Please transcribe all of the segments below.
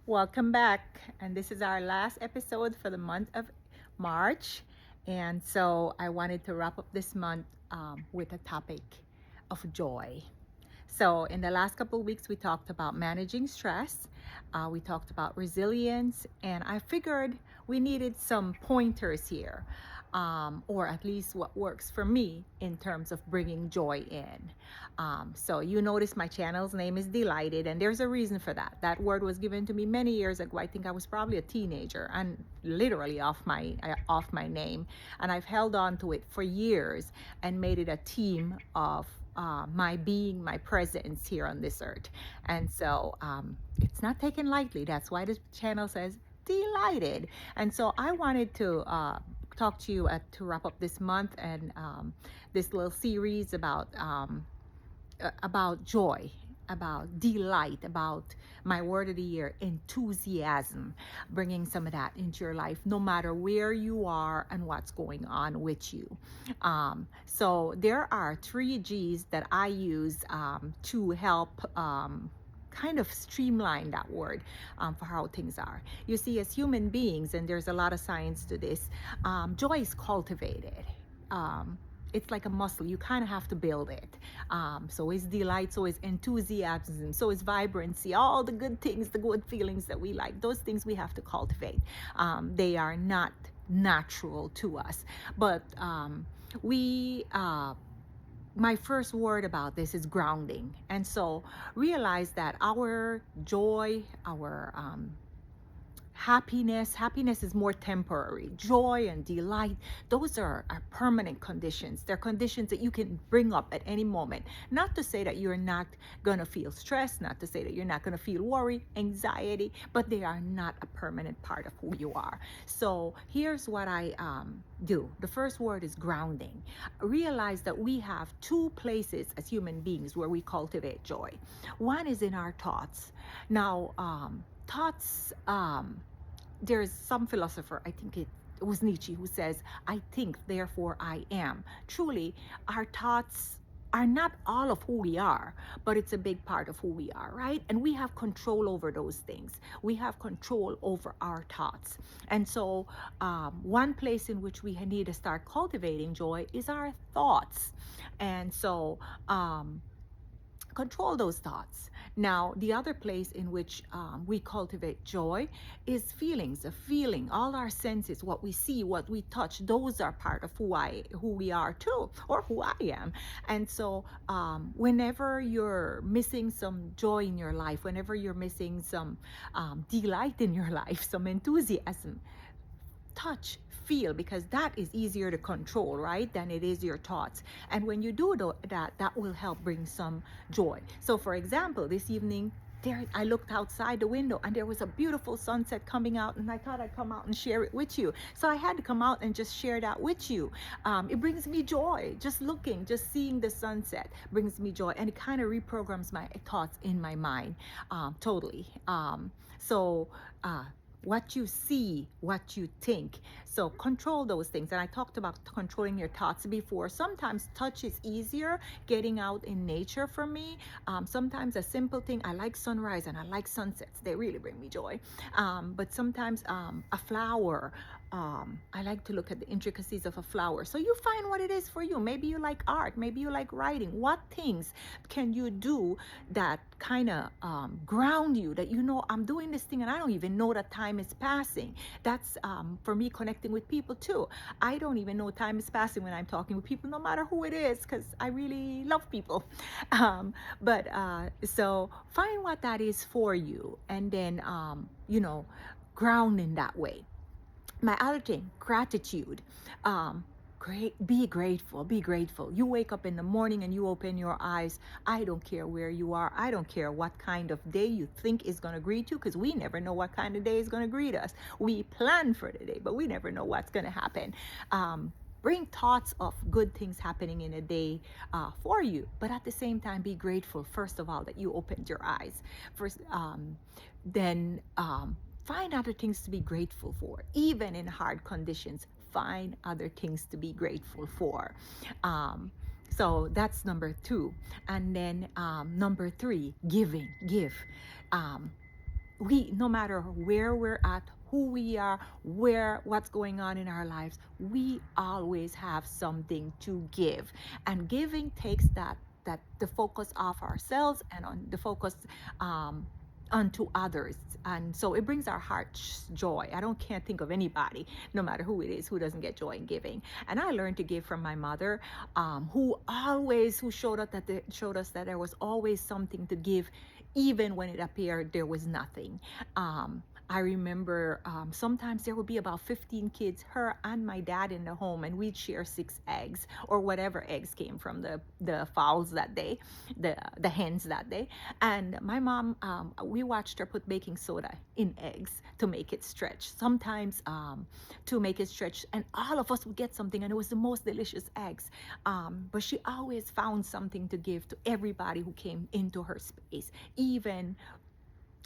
Welcome back. And this is our last episode for the month of March. And so I wanted to wrap up this month with a topic of joy. So, in the last couple of weeks, we talked about managing stress, we talked about resilience, and I figured we needed some pointers here, or at least what works for me in terms of bringing joy in. So, you notice my channel's name is Delighted, and there's a reason for that. That word was given to me many years ago. I think I was probably a teenager, and literally off my name, and I've held on to it for years and made it a team of my being, my presence here on this earth. And so it's not taken lightly. That's why this channel says Delighted. And so I wanted to talk to you to wrap up this month and this little series about joy, about delight, about my word of the year, enthusiasm, bringing some of that into your life, no matter where you are and what's going on with you. So there are 3 G's that I use to help. Kind of streamline that word for how things are. You see, as human beings, and there's a lot of science to this, joy is cultivated. Um, it's like a muscle. You kind of have to build it. So is delight, so is enthusiasm, so is vibrancy, all the good things, the good feelings that we like. Those things we have to cultivate. They are not natural to us. But we my first word about this is grounding. And so realize that our joy, our happiness is more temporary. Joy and delight, those are permanent conditions. They're conditions that you can bring up at any moment. Not to say that you're not gonna feel stress, not to say that you're not gonna feel worry, anxiety, but they are not a permanent part of who you are. So here's what I do. The first word is grounding. Realize that we have 2 places as human beings where we cultivate joy. One is in our thoughts. Now thoughts, there's some philosopher, I think it was Nietzsche, who says, I think, therefore I am. Truly, our thoughts are not all of who we are, but it's a big part of who we are, right? And we have control over those things. We have control over our thoughts. And so one place in which we need to start cultivating joy is our thoughts. And so control those thoughts. Now, the other place in which we cultivate joy is feelings, a feeling, all our senses, what we see, what we touch, those are part of who we are too, or who I am. And so whenever you're missing some joy in your life, whenever you're missing some delight in your life, some enthusiasm, touch, feel, because that is easier to control, right, than it is your thoughts. And when you do that will help bring some joy. So for example, this evening there, I looked outside the window and there was a beautiful sunset coming out, and I thought I'd come out and share it with you. So I had to come out and just share that with you. It brings me joy. Just looking, just seeing the sunset brings me joy, and it kind of reprograms my thoughts in my mind totally. So what you see, what you think. So control those things. And I talked about controlling your thoughts before. Sometimes touch is easier, getting out in nature for me. Sometimes a simple thing, I like sunrise and I like sunsets. They really bring me joy. But sometimes a flower, I like to look at the intricacies of a flower. So you find what it is for you. Maybe you like art, maybe you like writing. What things can you do that kind of ground you, that you know, I'm doing this thing and I don't even know that time is passing. That's for me, connecting with people too. I don't even know time is passing when I'm talking with people, no matter who it is, because I really love people. So find what that is for you, and then ground in that way. My other thing, gratitude. Be grateful. You wake up in the morning and you open your eyes. I don't care where you are. I don't care what kind of day you think is going to greet you, because we never know what kind of day is going to greet us. We plan for the day, but we never know what's going to happen. Bring thoughts of good things happening in a day for you, but at the same time, be grateful, first of all, that you opened your eyes. Then find other things to be grateful for. Even in hard conditions, find other things to be grateful for. So that's number 2. And then number 3, give. Um, we, no matter where we're at, who we are, what's going on in our lives, we always have something to give. And giving takes the focus off ourselves and on the focus um, unto others. And so it brings our hearts joy. Can't think of anybody, no matter who it is, who doesn't get joy in giving. And I learned to give from my mother, who showed us that there was always something to give, even when it appeared there was nothing. Um, I remember sometimes there would be about 15 kids, her and my dad in the home, and we'd share 6 eggs or whatever eggs came from the fowls that day, the hens that day. And my mom, we watched her put baking soda in eggs to make it stretch. Sometimes to make it stretch, and all of us would get something, and it was the most delicious eggs. But she always found something to give to everybody who came into her space, even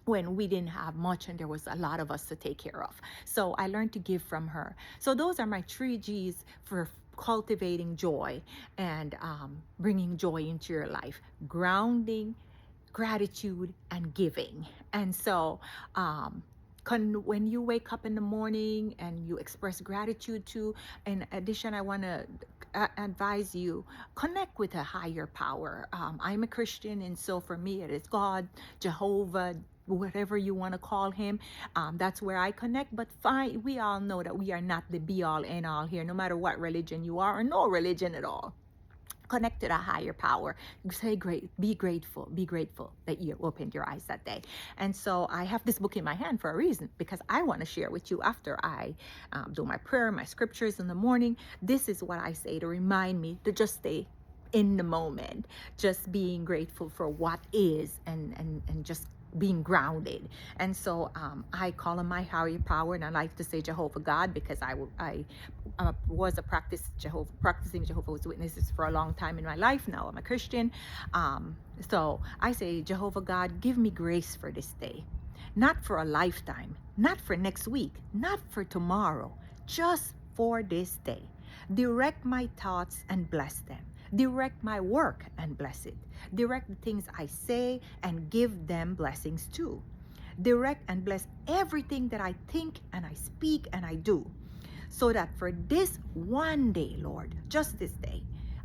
when we didn't have much and there was a lot of us to take care of. So I learned to give from her. So those are my 3 G's for cultivating joy and bringing joy into your life: grounding, gratitude, and giving. And so when you wake up in the morning and you express gratitude to, in addition, I want to advise you, connect with a higher power. I'm a Christian, and so for me it is God, Jehovah, whatever you want to call him. That's where I connect. But fine, we all know that we are not the be all end all here, no matter what religion you are, or no religion at all. Connect to a higher power. Say great, be grateful that you opened your eyes that day. And so I have this book in my hand for a reason, because I want to share with you after I do my prayer, my scriptures in the morning. This is what I say to remind me to just stay in the moment, just being grateful for what is, and just being grounded. And so I call on my higher power, and I like to say Jehovah God, because I was practicing Jehovah's Witnesses for a long time in my life. Now I'm a Christian. So I say, Jehovah God, give me grace for this day, not for a lifetime, not for next week, not for tomorrow, just for this day. Direct my thoughts and bless them. Direct my work and bless it. Direct the things I say and give them blessings too. Direct and bless everything that I think and I speak and I do, so that for this one day, Lord, just this day,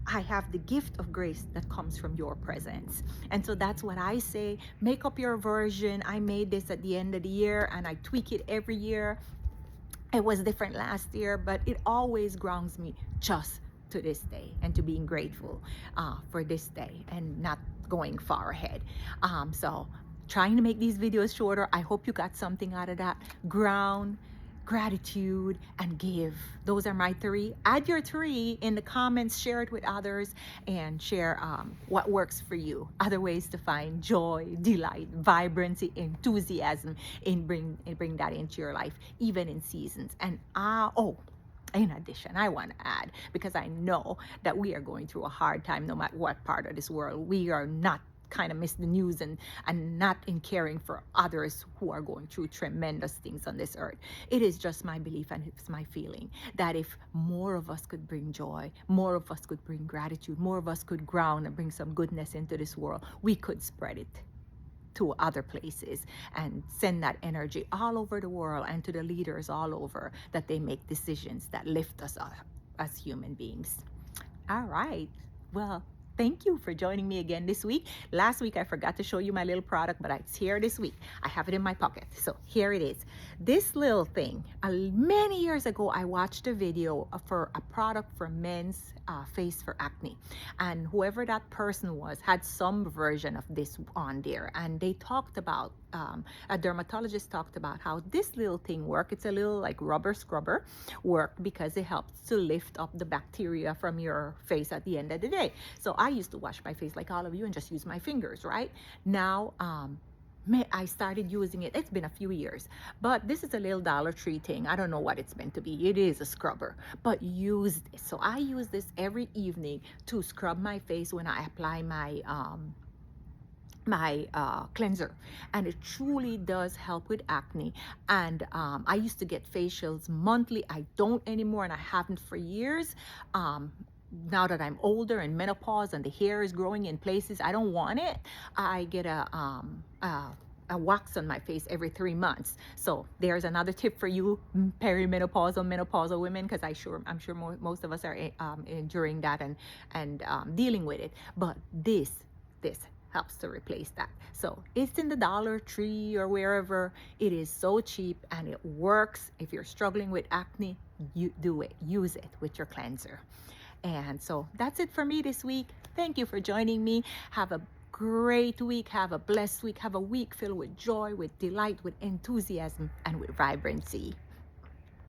I have the gift of grace that comes from your presence. And so that's what I say. Make up your version. I made this at the end of the year, and I tweak it every year. It was different last year, but it always grounds me just to this day, and to being grateful for this day and not going far ahead. So trying to make these videos shorter. I hope you got something out of that. Ground, gratitude, and give. Those are my 3. Add your 3 in the comments, share it with others, and share what works for you. Other ways to find joy, delight, vibrancy, enthusiasm, and bring that into your life, even in seasons. And in addition, I want to add, because I know that we are going through a hard time, no matter what part of this world. We are not kind of miss the news and not in caring for others who are going through tremendous things on this earth. It is just my belief, and it's my feeling, that if more of us could bring joy, more of us could bring gratitude, more of us could ground and bring some goodness into this world, we could spread it to other places and send that energy all over the world, and to the leaders all over, that they make decisions that lift us up as human beings. All right. Well, thank you for joining me again this week. Last week I forgot to show you my little product, but it's here this week. I have it in my pocket. So here it is. This little thing, many years ago, I watched a video for a product for men's face for acne. And whoever that person was had some version of this on there. And they talked about, a dermatologist talked about how this little thing worked. It's a little like rubber scrubber, worked because it helps to lift up the bacteria from your face at the end of the day. So I used to wash my face like all of you and just use my fingers, right? Now, I started using it. It's been a few years, but this is a little Dollar Tree thing. I don't know what it's meant to be. It is a scrubber, but use this. So I use this every evening to scrub my face when I apply my cleanser, and it truly does help with acne. And I used to get facials monthly. I don't anymore, and I haven't for years. Now that I'm older and menopause and the hair is growing in places I don't want it, I get a a wax on my face every 3 months. So there's another tip for you, perimenopausal, menopausal women, because I'm sure most of us are enduring that and dealing with it. But this helps to replace that. So it's in the Dollar Tree or wherever. It is so cheap and it works. If you're struggling with acne, you do it. Use it with your cleanser. And so that's it for me this week. Thank you for joining me. Have a great week. Have a blessed week. Have a week filled with joy, with delight, with enthusiasm, and with vibrancy.